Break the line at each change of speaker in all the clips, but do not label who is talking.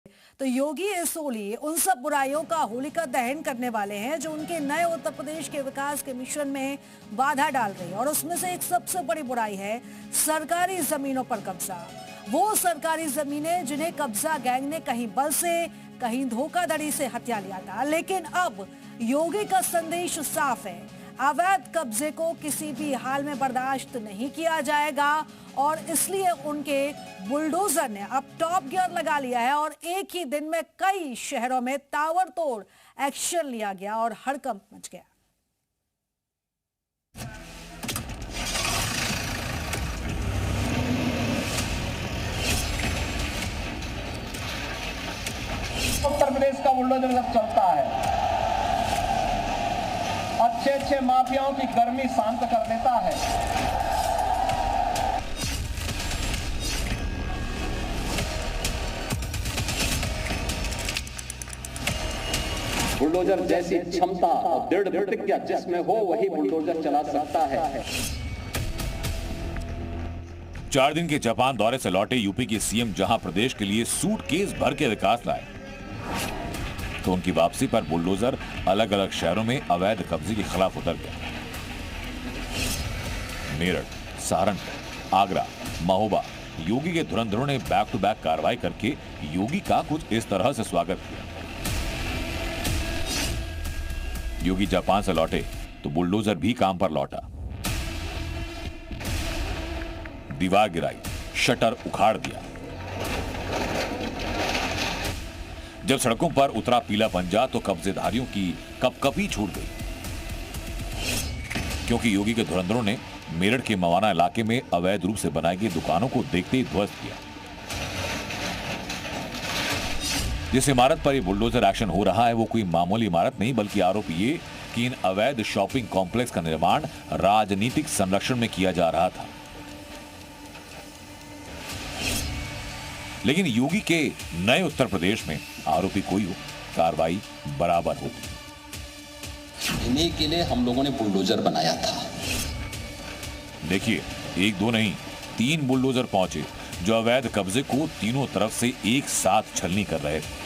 तो योगी एसोली उन सब बुराइयों का होलिका दहन करने वाले हैं जो उनके नए उत्तर प्रदेश के विकास के मिशन में बाधा डाल रही है। और उसमें से एक सबसे बड़ी बुराई है सरकारी जमीनों पर कब्जा। वो सरकारी जमीनें जिन्हें कब्जा गैंग ने कहीं बल से कहीं धोखाधड़ी से हथिया लिया था, लेकिन अब योगी का संदेश साफ है, अवैध कब्जे को किसी भी हाल में बर्दाश्त नहीं किया जाएगा। और इसलिए उनके बुलडोजर ने अब टॉप गियर लगा लिया है और एक ही दिन में कई शहरों में ताबड़तोड़ एक्शन लिया गया और हड़कंप मच गया।
उत्तर प्रदेश का बुलडोजर जब चलता है, अच्छे माफियाओं की गर्मी शांत कर देता है।
बुलडोजर जैसी क्षमता और दृढ़ प्रतिज्ञा जिसमें हो वही बुलडोजर चला सकता है।
4 दिन के जापान दौरे से लौटे यूपी के सीएम जहां प्रदेश के लिए सूटकेस भर के विकास लाए, तो उनकी वापसी पर बुलडोजर अलग अलग शहरों में अवैध कब्जे के खिलाफ उतर गया। मेरठ, सहारनपुर, आगरा, महोबा, योगी के धुरंधरों ने बैक टू बैक कार्रवाई करके योगी का कुछ इस तरह से स्वागत किया। योगी जापान से लौटे तो बुलडोजर भी काम पर लौटा। दीवार गिराई, शटर उखाड़ दिया। जब सड़कों पर उतरा पीला पंजा तो कब्जेधारियों की कपकपी छूट गई, क्योंकि योगी के धुरंधरों ने मेरठ के मवाना इलाके में अवैध रूप से बनाई गई दुकानों को देखते ही ध्वस्त किया। जिस इमारत पर यह बुलडोजर एक्शन हो रहा है वो कोई मामूली इमारत नहीं, बल्कि आरोप ये कि इन अवैध शॉपिंग कॉम्प्लेक्स का निर्माण राजनीतिक संरक्षण में किया जा रहा था। लेकिन योगी के नए उत्तर प्रदेश में आरोपी कोई हो, कार्रवाई बराबर होगी।
इन्हीं के लिए हम लोगों ने बुलडोजर बनाया था।
देखिए, 1 2 नहीं 3 बुलडोजर पहुंचे जो अवैध कब्जे को तीनों तरफ से एक साथ छलनी कर रहे थे।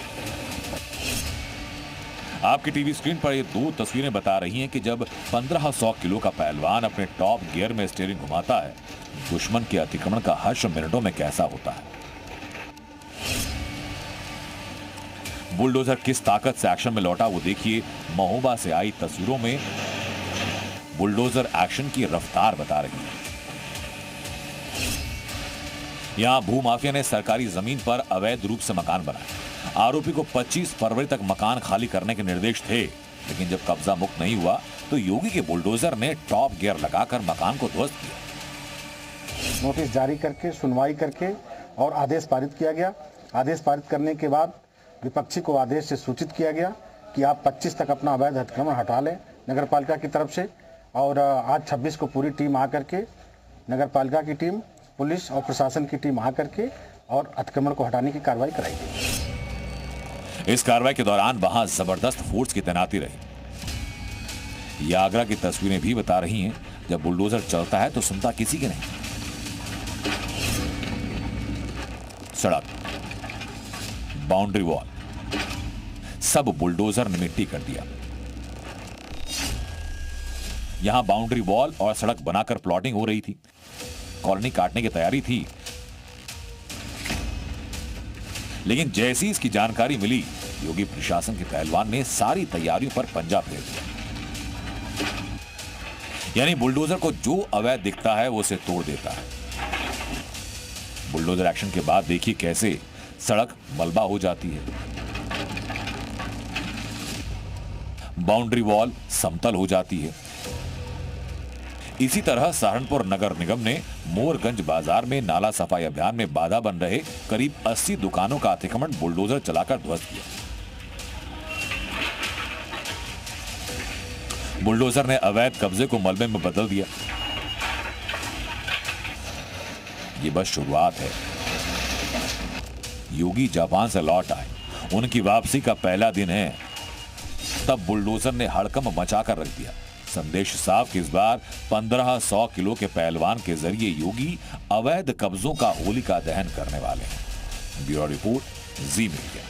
आपकी टीवी स्क्रीन पर ये 2 तस्वीरें बता रही हैं कि जब 1500 किलो का पहलवान अपने टॉप गियर में स्टीयरिंग घुमाता है, दुश्मन के अतिक्रमण का हर्ष मिनटों में कैसा होता है। बुलडोजर किस ताकत से एक्शन में लौटा वो देखिए। महोबा से आई तस्वीरों में बुलडोजर एक्शन की रफ्तार बता रही है। यहां भूमाफिया ने सरकारी जमीन पर अवैध रूप से मकान बनाए। आरोपी को 25 फरवरी तक मकान खाली करने के निर्देश थे, लेकिन जब कब्जा मुक्त नहीं हुआ तो योगी के बुलडोजर ने टॉप गियर लगाकर मकान को ध्वस्त किया।
नोटिस जारी करके सुनवाई करके और आदेश पारित किया गया। आदेश पारित करने के बाद विपक्षी को आदेश से सूचित किया गया कि आप 25 तक अपना अवैध अतिक्रमण हटा लें नगर पालिका की तरफ से। और आज 26 को पूरी टीम आकर के, नगर पालिका की टीम, पुलिस और प्रशासन की टीम आकर के और अतिक्रमण को हटाने की कार्रवाई कराई गई।
इस कार्रवाई के दौरान वहां जबरदस्त फोर्स की तैनाती रही। यह आगरा की तस्वीरें भी बता रही हैं, जब बुलडोजर चलता है तो सुनता किसी की नहीं। सड़क, बाउंड्री वॉल, सब बुलडोजर ने मिट्टी कर दिया। यहां बाउंड्री वॉल और सड़क बनाकर प्लॉटिंग हो रही थी, कॉलोनी काटने की तैयारी थी। लेकिन जैसी इसकी जानकारी मिली, योगी प्रशासन के पहलवान ने सारी तैयारियों पर पंजा फेर दिया। यानी बुलडोजर को जो अवैध दिखता है वो उसे तोड़ देता है। बुलडोजर एक्शन के बाद देखिए कैसे सड़क मलबा हो जाती है, बाउंड्री वॉल समतल हो जाती है। इसी तरह सहारनपुर नगर निगम ने मोरगंज बाजार में नाला सफाई अभियान में बाधा बन रहे करीब 80 दुकानों का अतिक्रमण बुलडोजर चलाकर ध्वस्त किया। बुलडोजर ने अवैध कब्जे को मलबे में बदल दिया। ये बस शुरुआत है। योगी जापान से लौट आए, उनकी वापसी का पहला दिन है, तब बुलडोजर ने हड़कंप मचाकर रख दिया। संदेश साफ कि इस बार 1500 किलो के पहलवान के जरिए योगी अवैध कब्जों का होलिका दहन करने वाले हैं। ब्यूरो रिपोर्ट, जी मीडिया।